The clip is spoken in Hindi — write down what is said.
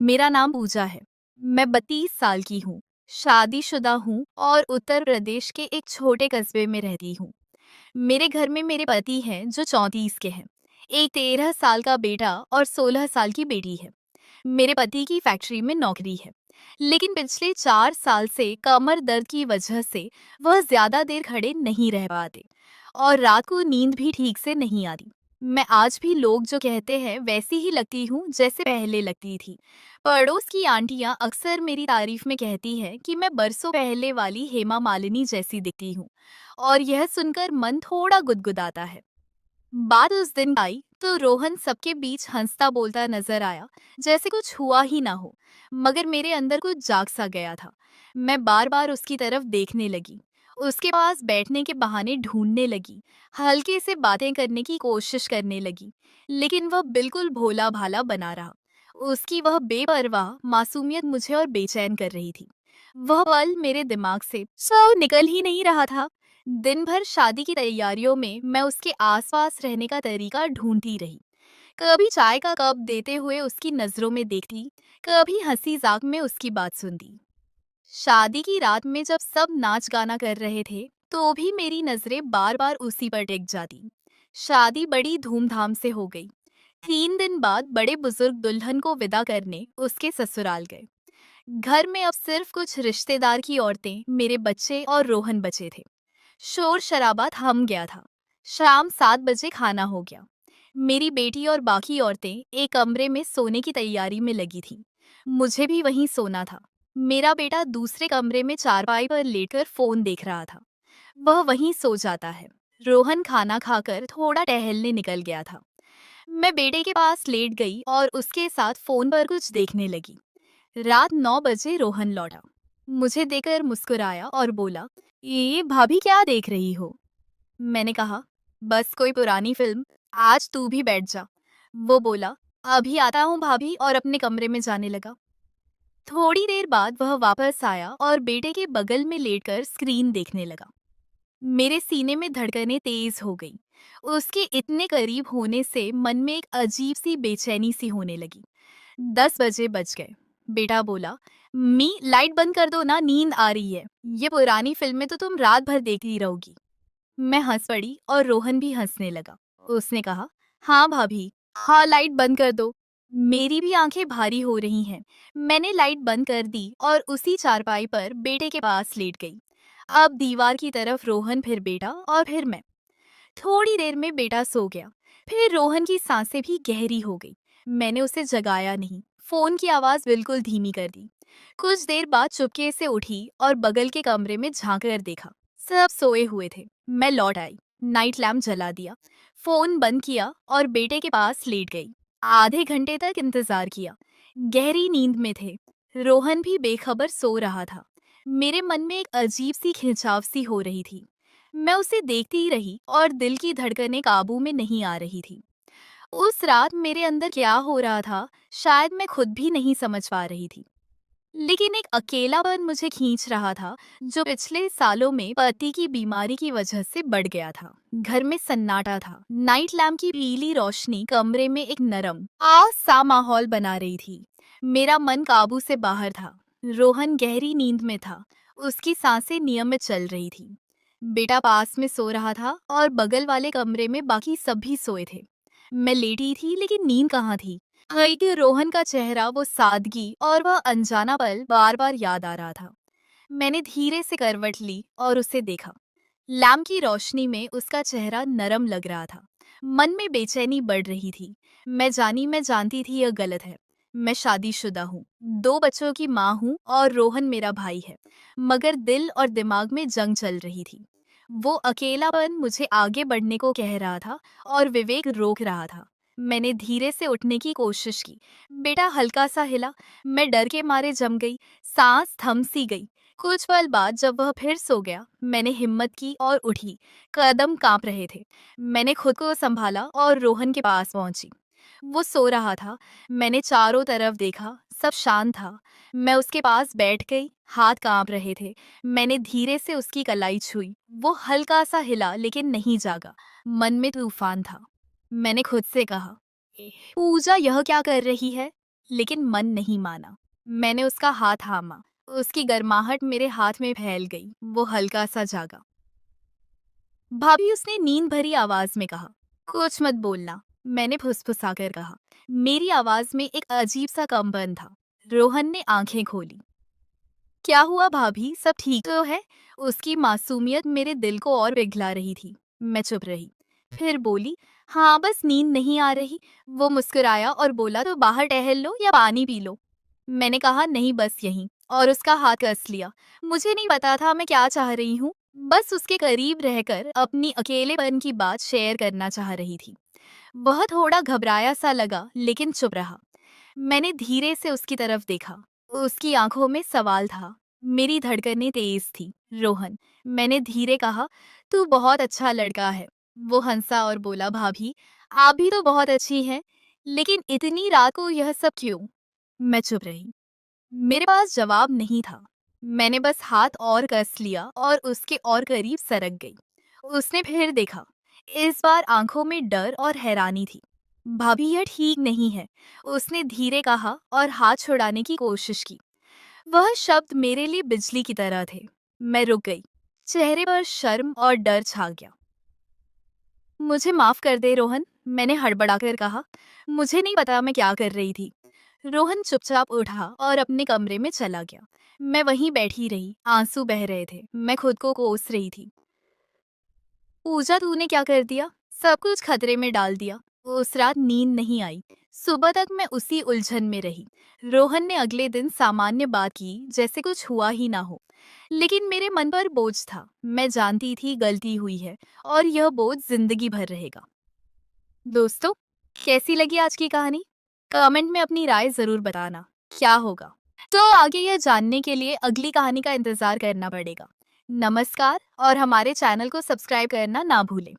मेरा नाम पूजा है। मैं 32 साल की हूँ, शादीशुदा हूँ और उत्तर प्रदेश के एक छोटे कस्बे में रहती हूँ। मेरे घर में मेरे पति हैं जो 34 के हैं। एक 13 साल का बेटा और 16 साल की बेटी है। मेरे पति की फैक्ट्री में नौकरी है, लेकिन पिछले 4 साल से कमर दर्द की वजह से वह ज्यादा देर खड़े नहीं रह पाते और रात को नींद भी ठीक से नहीं आती। मैं आज भी लोग जो कहते हैं वैसी ही लगती हूँ जैसे पहले लगती थी। पड़ोस की आंटियां अक्सर मेरी तारीफ में कहती हैं कि मैं बरसों पहले वाली हेमा मालिनी जैसी दिखती हूँ और यह सुनकर मन थोड़ा गुदगुदाता है। बात उस दिन आई तो रोहन सबके बीच हंसता बोलता नजर आया, जैसे कुछ हुआ ही ना हो। मगर मेरे अंदर कुछ जाग सा गया था। मैं बार बार उसकी तरफ देखने लगी, उसके पास बैठने के बहाने ढूंढने लगी, हल्के से बातें करने की कोशिश करने लगी, लेकिन वह बिल्कुल भोला भाला बना रहा। उसकी वह बेपरवाह मासूमियत मुझे और बेचैन कर रही थी। वह पल मेरे दिमाग से सब निकल ही नहीं रहा था। दिन भर शादी की तैयारियों में मैं उसके आसपास रहने का तरीका ढूंढती रही। कभी चाय का कप देते हुए उसकी नजरों में देखती, कभी हंसी जाक में उसकी बात सुनती। शादी की रात में जब सब नाच गाना कर रहे थे, तो भी मेरी नजरें बार बार उसी पर टिक जाती। शादी बड़ी धूमधाम से हो गई। 3 दिन बाद बड़े बुजुर्ग दुल्हन को विदा करने उसके ससुराल गए। घर में अब सिर्फ कुछ रिश्तेदार की औरतें, मेरे बच्चे और रोहन बचे थे। शोर शराबा थम गया था। शाम 7 बजे खाना हो गया। मेरी बेटी और बाकी औरतें एक कमरे में सोने की तैयारी में लगी थीं। मुझे भी वहीं सोना था। मेरा बेटा दूसरे कमरे में चारपाई पर लेटकर फोन देख रहा था। वह वहीं सो जाता है। रोहन खाना खाकर थोड़ा टहलने निकल गया था। मैं बेटे के पास लेट गई और उसके साथ फोन पर कुछ देखने लगी। रात 9 बजे रोहन लौटा। मुझे देखकर मुस्कुराया और बोला, ये भाभी क्या देख रही हो? मैंने कहा, बस कोई पुरानी फिल्म, आज तू भी बैठ जा। वो बोला, अभी आता हूँ भाभी, और अपने कमरे में जाने लगा। थोड़ी देर बाद वह वापस आया और बेटे के बगल में लेटकर स्क्रीन देखने लगा। मेरे सीने में धड़कनें तेज हो गई। उसके इतने करीब होने से मन में एक अजीब सी बेचैनी सी होने लगी। 10 बजे बज गए। बेटा बोला, मी लाइट बंद कर दो ना, नींद आ रही है। ये पुरानी फिल्में तो तुम रात भर देखती रहोगी। मैं हंस पड़ी और रोहन भी हंसने लगा। उसने कहा, हाँ भाभी, हाँ लाइट बंद कर दो। मेरी भी आंखें भारी हो रही हैं। मैंने लाइट बंद कर दी और उसी चारपाई पर बेटे के पास लेट गई। अब दीवार की तरफ रोहन, फिर बेटा और फिर मैं। थोड़ी देर में बेटा सो गया। फिर रोहन की सांसें भी गहरी हो गई। मैंने उसे जगाया नहीं, फोन की आवाज बिल्कुल धीमी कर दी। कुछ देर बाद चुपके से उठी और बगल के कमरे में झांक कर देखा। सब सोए हुए थे। मैं लौट आई, नाइट लैम्प जला दिया, फोन बंद किया और बेटे के पास लेट गई। आधे घंटे तक इंतजार किया। गहरी नींद में थे। रोहन भी बेखबर सो रहा था। मेरे मन में एक अजीब सी खिंचाव सी हो रही थी। मैं उसे देखती ही रही और दिल की धड़कनें काबू में नहीं आ रही थी। उस रात मेरे अंदर क्या हो रहा था, शायद मैं खुद भी नहीं समझ पा रही थी। लेकिन एक अकेलापन मुझे खींच रहा था, जो पिछले सालों में पति की बीमारी की वजह से बढ़ गया था। घर में सन्नाटा था। नाइट लैम्प की पीली रोशनी कमरे में एक नरम सा माहौल बना रही थी। मेरा मन काबू से बाहर था। रोहन गहरी नींद में था। उसकी सांसें नियमित चल रही थी। बेटा पास में सो रहा था और बगल वाले कमरे में बाकी सभी सोए थे। मैं लेटी थी, लेकिन नींद कहाँ थी। कि रोहन का चेहरा, वो सादगी और वह अनजाना पल बार बार याद आ रहा था। मैंने धीरे से करवट ली और उसे देखा। लैम्प की रोशनी में उसका चेहरा नरम लग रहा था। मन में बेचैनी बढ़ रही थी। मैं जानती थी यह गलत है। मैं शादीशुदा हूँ, 2 बच्चों की माँ हूँ और रोहन मेरा भाई है। मगर दिल और दिमाग में जंग चल रही थी। वो अकेलापन मुझे आगे बढ़ने को कह रहा था और विवेक रोक रहा था। मैंने धीरे से उठने की कोशिश की। बेटा हल्का सा हिला। मैं डर के मारे जम गई। सांस थम सी गई। कुछ पल बाद जब वह फिर सो गया, मैंने हिम्मत की और उठी। कदम कांप रहे थे। मैंने खुद को संभाला और रोहन के पास पहुंची। वो सो रहा था। मैंने चारों तरफ देखा, सब शांत था। मैं उसके पास बैठ गई। हाथ कांप रहे थे। मैंने धीरे से उसकी कलाई छुई। वो हल्का सा हिला, लेकिन नहीं जागा। मन में तूफान था। मैंने खुद से कहा, पूजा यह क्या कर रही है? लेकिन मन नहीं माना। मैंने उसका हाथ थामा। उसकी गर्माहट मेरे हाथ में फैल गई। वो हल्का सा जागा। भाभी, उसने नींद भरी आवाज में कहा। कुछ मत बोलना, मैंने फुसफुसाकर कहा। मेरी आवाज में एक अजीब सा कंपन था। रोहन ने आंखें खोली। क्या हुआ भाभी, सब ठीक तो है? उसकी मासूमियत मेरे दिल को और पिघला रही थी। मैं चुप रही। फिर बोली, हाँ बस नींद नहीं आ रही। वो मुस्कुराया और बोला, तो बाहर टहल लो या पानी पी लो। मैंने कहा, नहीं बस यहीं, और उसका हाथ कस लिया। मुझे नहीं पता था मैं क्या चाह रही हूँ। बस उसके करीब रहकर अपनी अकेलेपन की बात शेयर करना चाह रही थी। वह थोड़ा घबराया सा लगा लेकिन चुप रहा। मैंने धीरे से उसकी तरफ देखा। उसकी आंखों में सवाल था। मेरी धड़कनें तेज थी। रोहन, मैंने धीरे कहा, तू बहुत अच्छा लड़का है। वो हंसा और बोला, भाभी आप भी तो बहुत अच्छी हैं, लेकिन इतनी रात को यह सब क्यों? मैं चुप रही। मेरे पास जवाब नहीं था। मैंने बस हाथ और कस लिया और उसके और करीब सरक गई। उसने फिर देखा। इस बार आंखों में डर और हैरानी थी। भाभी यह ठीक नहीं है, उसने धीरे कहा और हाथ छुड़ाने की कोशिश की। वह शब्द मेरे लिए बिजली की तरह थे। मैं रुक गई। चेहरे पर शर्म और डर छा गया। मुझे माफ कर दे रोहन, मैंने हड़बड़ाकर कहा। मुझे नहीं पता मैं क्या कर रही थी। रोहन चुपचाप उठा और अपने कमरे में चला गया। मैं वहीं बैठी रही। आंसू बह रहे थे। मैं खुद को कोस रही थी। पूजा, तूने क्या कर दिया? सब कुछ खतरे में डाल दिया। उस रात नींद नहीं आई। सुबह तक मैं उसी उलझन में रही। रोहन ने अगले दिन सामान्य बात की जैसे कुछ हुआ ही ना हो। लेकिन मेरे मन पर बोझ था। मैं जानती थी गलती हुई है और यह बोझ जिंदगी भर रहेगा। दोस्तों, कैसी लगी आज की कहानी? कमेंट में अपनी राय जरूर बताना। क्या होगा तो आगे यह जानने के लिए अगली कहानी का इंतजार करना पड़ेगा। नमस्कार, और हमारे चैनल को सब्सक्राइब करना ना भूलें।